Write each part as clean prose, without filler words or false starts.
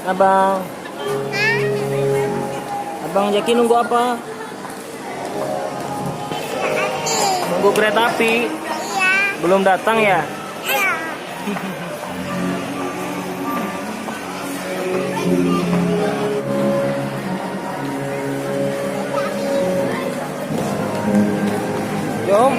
Abang. Abang Jaki nunggu apa? Nunggu kereta api. Belum datang ya? Yuk.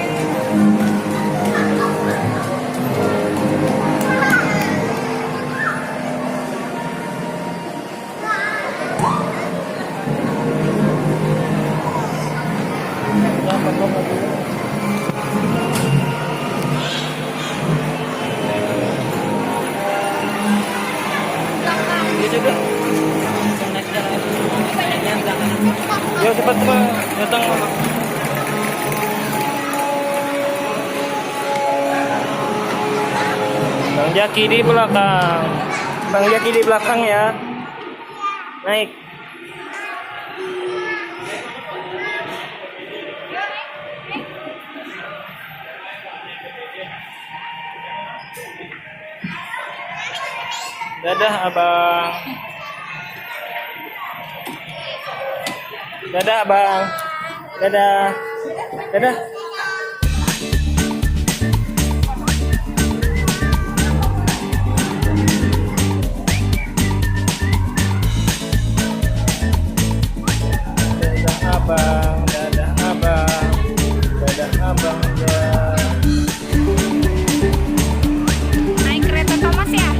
Yuk cepat datang mama. Bang Jaki di belakang. Bang Jaki di belakang ya. Naik. Dadah abang. Dadah abang. Dadah. Dadah. Dadah abang. Dadah abang. Dadah abang ya. Naik kereta Thomas ya?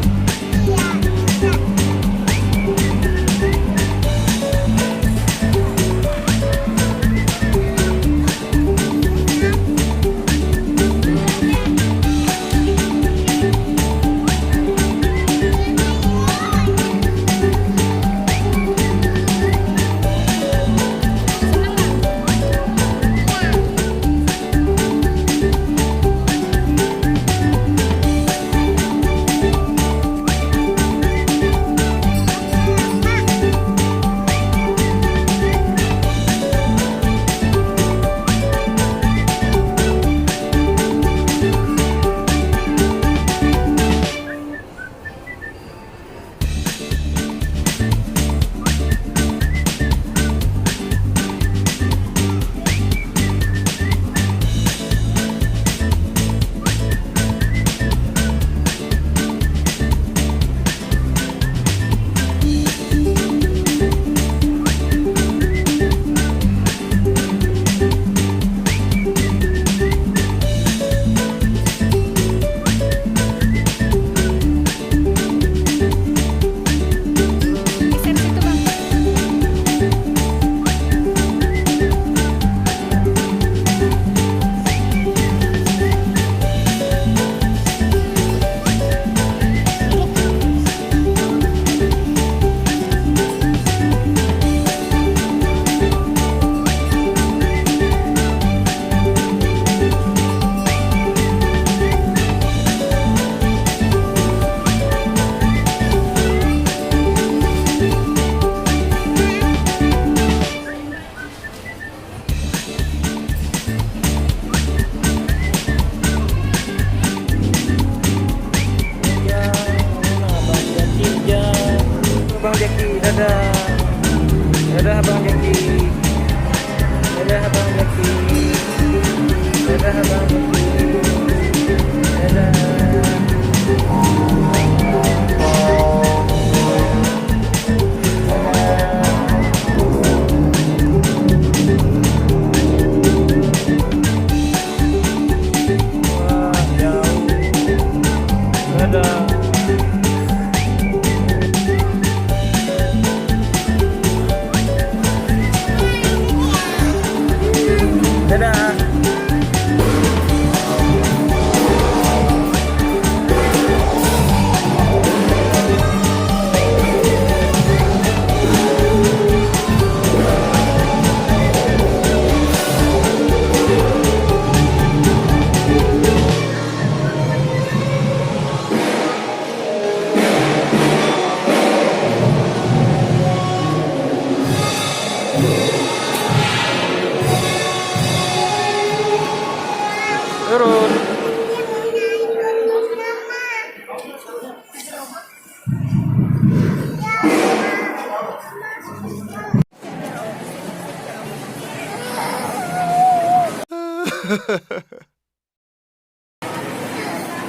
Bang Jaki, dadah. Dadah Bang Jaki. Dadah Bang Jaki. Dadah Bang Jaki. Dadah. Wah, jauh. Dadah. Dadah.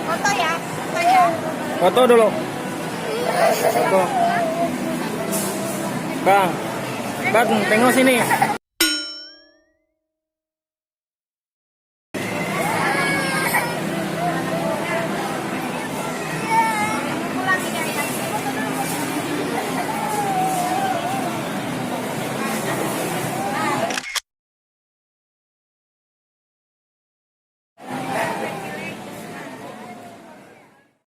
Foto ya, foto ya. Foto dulu. Foto. Bang, tengok sini.